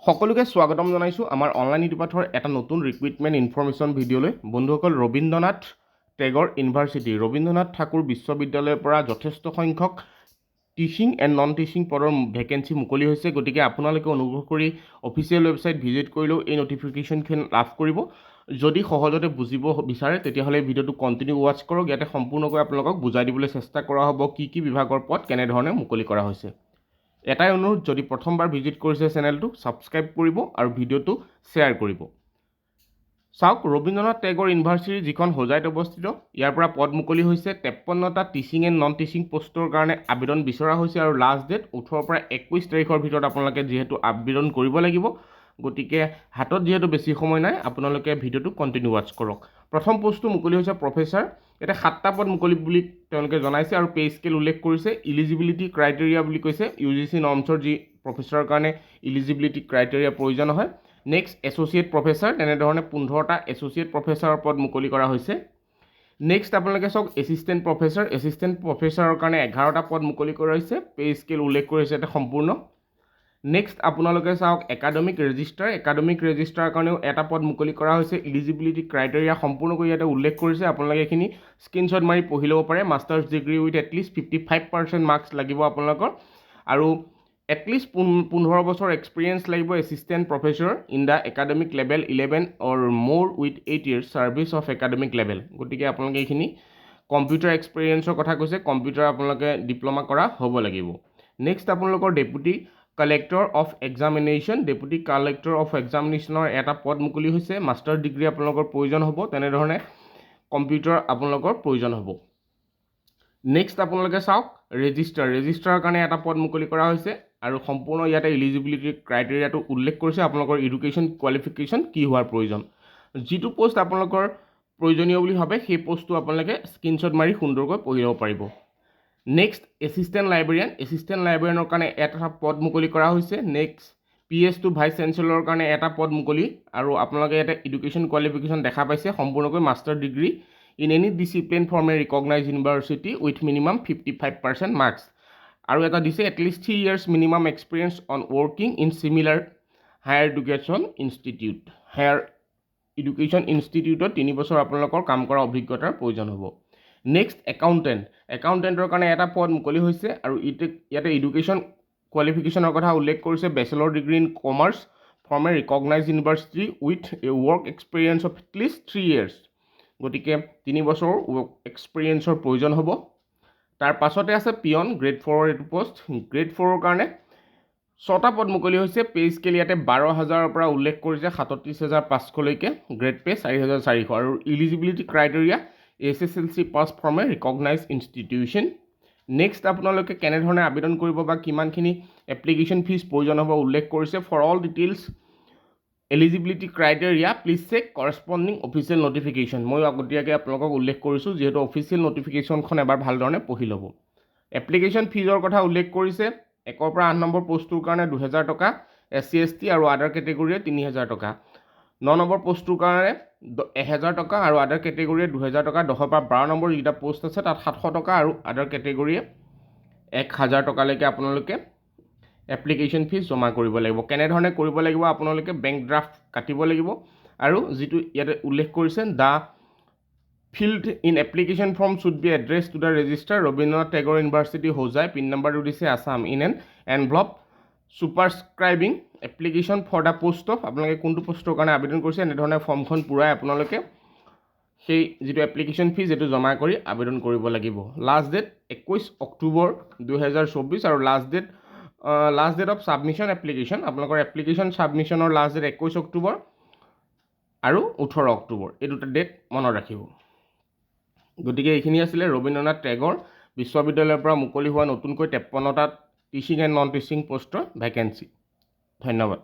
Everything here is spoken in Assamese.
সকলোকে স্বাগতম জনাইছো আমাৰ অনলাইন ইউটিউবৰ এটা নতুন ৰিক্ৰুটমেণ্ট ইনফৰমেশ্যন ভিডিঅ'লৈ। বন্ধুসকল, ৰবীন্দ্ৰনাথ টেগৰ ইউনিভাৰ্চিটি ৰবীন্দ্ৰনাথ ঠাকুৰ বিশ্ববিদ্যালয়ৰ পৰা যথেষ্ট সংখ্যক টিচিং এণ্ড নন টিচিং পদৰ ভেকেঞ্চি মুকলি হৈছে। গতিকে আপোনালোকে অনুগ্ৰহ কৰি অফিচিয়েল ৱেবছাইট ভিজিট কৰিলেও এই নটিফিকেশ্যনখন লাভ কৰিব। যদি সহজতে বুজিব বিচাৰে তেতিয়াহ'লে ভিডিঅ'টো কণ্টিনিউ ৱাচ কৰক। ইয়াতে সম্পূৰ্ণকৈ আপোনালোকক বুজাই দিবলৈ চেষ্টা কৰা হ'ব কি বিভাগৰ পদ কেনেধৰণে মুকলি কৰা হৈছে। এটাই অনুৰোধ, যদি প্ৰথমবাৰ ভিজিট কৰিছে চেনেলটো ছাবস্ক্ৰাইব কৰিব আৰু ভিডিঅ'টো শ্বেয়াৰ কৰিব। চাওক, ৰবীন্দ্ৰনাথ টেগৰ ইউনিভাৰ্চিটি যিখন হোজাইত অৱস্থিত, ইয়াৰ পৰা পদ মুকলি হৈছে। 53টা টিচিং এণ্ড নন টিচিং পষ্টৰ কাৰণে আবেদন বিচৰা হৈছে আৰু লাষ্ট ডেট 18 পৰা 21 তাৰিখৰ ভিতৰত আপোনালোকে যিহেতু আবেদন কৰিব লাগিব, গতিকে হাতত যিহেতু বেছি সময় নাই, আপোনালোকে ভিডিঅ'টো কণ্টিনিউ ৱাচ কৰক। প্ৰথম পষ্টটো মুকলি হৈছে প্ৰফেচাৰ। ইয়াতে 7টা পদ মুকলি বুলি তেওঁলোকে জনাইছে আৰু পে স্কেল উল্লেখ কৰিছে। ইলিজিবিলিটি ক্ৰাইটেৰিয়া বুলি কৈছে, UGC নৰ্মছৰ যি প্ৰফেচাৰৰ কাৰণে ইলিজিবিলিটি ক্ৰাইটেৰিয়া প্ৰয়োজন হয়। নেক্সট এছ'চিয়েট প্ৰফেচাৰ, তেনেধৰণে 15টা এছ'চিয়েট প্ৰফেচাৰৰ পদ মুকলি কৰা হৈছে। নেক্সট আপোনালোকে চাওক এছিষ্টেণ্ট প্ৰফেচাৰৰ কাৰণে 11টা পদ মুকলি কৰা হৈছে। পে স্কেল উল্লেখ কৰিছে এটা সম্পূৰ্ণ। নেক্সট আপোনালোকে চাওক একাডেমিক ৰেজিষ্ট্ৰাৰৰ কাৰণেও এটা পদ মুকলি কৰা হৈছে। ইলিজিবিলিটি ক্ৰাইটেৰিয়া সম্পূৰ্ণকৈ ইয়াতে উল্লেখ কৰিছে, আপোনালোকে এইখিনি স্ক্ৰীনশ্বট মাৰি পঢ়ি ল'ব পাৰে। Masters degree with at least 55% marks লাগিব আপোনালোকৰ, আৰু এটলিষ্ট 15 বছৰ এক্সপিৰিয়েঞ্চ লাগিব assistant professor in the academic level 11 অৰ মোৰ with 8 years service of academic level. গতিকে আপোনালোকে এইখিনি কম্পিউটাৰ এক্সপিৰিয়েঞ্চৰ কথা কৈছে, কম্পিউটাৰ আপোনালোকে ডিপ্ল'মা কৰা হ'ব লাগিব। নেক্সট আপোনালোকৰ ডেপুটি কালেক্টৰ অফ এক্সামিনেশ্যনৰ এটা পদ মুকলি হৈছে। মাষ্টাৰ ডিগ্ৰী আপোনালোকৰ প্ৰয়োজন হ'ব, তেনেধৰণে কম্পিউটাৰ আপোনালোকৰ প্ৰয়োজন হ'ব। নেক্সট আপোনালোকে চাওক ৰেজিষ্ট্ৰাৰৰ কাৰণে এটা পদ মুকলি কৰা হৈছে আৰু সম্পূৰ্ণ ইয়াতে ইলিজিবিলিটি ক্ৰাইটেৰিয়াটো উল্লেখ কৰিছে, আপোনালোকৰ এডুকেশ্যন কোৱালিফিকেশ্যন কি হোৱাৰ প্ৰয়োজন। যিটো পষ্ট আপোনালোকৰ প্ৰয়োজনীয় বুলি ভাবে সেই পষ্টটো আপোনালোকে স্ক্ৰীনশ্বট মাৰি সুন্দৰকৈ পঢ়ি ল'ব পাৰিব। নেক্সট এছিষ্টেণ্ট লাইব্ৰেৰিয়ানৰ কাৰণে এটা পদ মুকলি কৰা হৈছে। নেক্সট PS টু ভাইচ চেঞ্চেলৰৰ কাৰণে এটা পদ মুকলি, আৰু আপোনালোকে ইয়াতে এডুকেশ্যন কোৱালিফিকেশ্যন দেখা পাইছে সম্পূৰ্ণকৈ master degree in any discipline from a recognize university with minimum 55% marks, আৰু এটা দিছে at least 3 years minimum experience on working in similar higher education ইনষ্টিটিউটত 3 বছৰ আপোনালোকৰ কাম কৰা অভিজ্ঞতাৰ প্ৰয়োজন হ'ব। নেক্সট একাউণ্টেণ্টৰ কাৰণে এটা পদ মুকলি হৈছে, আৰু ইয়াতে এডুকেশ্যন কোৱালিফিকেশ্যনৰ কথা উল্লেখ কৰিছে। Bachelor degree in commerce from a recognize university with a work experience of at least 3 years, গতিকে 3 বছৰৰ ৱৰ্ক এক্সপিৰিয়েঞ্চৰ প্ৰয়োজন হ'ব। তাৰ পাছতে আছে পিয়ন গ্ৰেড 4ৰ এইটো পষ্ট। গ্ৰেড 4ৰ কাৰণে 6টা পদ মুকলি হৈছে। পে স্কেল ইয়াতে 12,000ৰ পৰা উল্লেখ কৰিছে 37,500লৈকে, গ্ৰেড পে 4,400, আৰু eligibility criteria SSLC pass from a recognise institution. Next আপোনালোকে কেনেধৰণে আবেদন কৰিব বা কিমানখিনি এপ্লিকেশ্যন ফিজ প্ৰয়োজন হ'ব উল্লেখ কৰিছে। For all details eligibility criteria please check corresponding official notification. মই আগতীয়াকৈ আপোনালোকক উল্লেখ কৰিছোঁ, যিহেতু অফিচিয়েল নটিফিকেশ্যনখন এবাৰ ভালধৰণে পঢ়ি ল'ব। এপ্লিকেশ্যন ফিজৰ কথা উল্লেখ কৰিছে। 1 পৰা 8 নম্বৰ পষ্টটোৰ কাৰণে 2,000 টকা, SC ST আৰু আদাৰ কেটেগৰীয়ে 3,000 টকা, 9 নম্বৰ পষ্টটোৰ কাৰণে 1,000 টকা আৰু আদাৰ কেটেগৰীয়ে 2,000 টকা, 10 পৰা 12 নম্বৰ যিকেইটা পষ্ট আছে তাত 700 টকা আৰু আদাৰ কেটেগৰীয়ে 1,000 টকালৈকে আপোনালোকে এপ্লিকেশ্যন ফিজ জমা কৰিব লাগিব। কেনেধৰণে কৰিব লাগিব, আপোনালোকে বেংক ড্ৰাফ্ট কাটিব লাগিব, আৰু যিটো ইয়াতে উল্লেখ কৰিছে the field in application form should be address to the registrar Rabindranath Tagore university Hojai, pin নাম্বাৰটো দিছে Assam, in an envelope superscribing application for the post of, আপোনালোকে কোনটো পষ্টৰ কাৰণে আবেদন কৰিছে এনেধৰণে ফৰ্মখন পূৰাই আপোনালোকে সেই যিটো এপ্লিকেশ্যন ফিজ এইটো জমা কৰি আবেদন কৰিব লাগিব। লাষ্ট ডেট 21 অক্টোবৰ 2024, আৰু last date of submission application, আপোনালোকৰ এপ্লিকেশ্যন ছাবমিশ্যনৰ লাষ্ট ডেট 21 অক্টোবৰ আৰু 18 অক্টোবৰ, এই দুটা ডেট মনত ৰাখিব। গতিকে এইখিনি আছিলে ৰবীন্দ্ৰনাথ টেগৰ বিশ্ববিদ্যালয়ৰ পৰা মুকলি হোৱা নতুনকৈ 53টা টিচিং এণ্ড নন টিচিং পষ্টৰ ভেকেঞ্চি। ধন্যবাদ।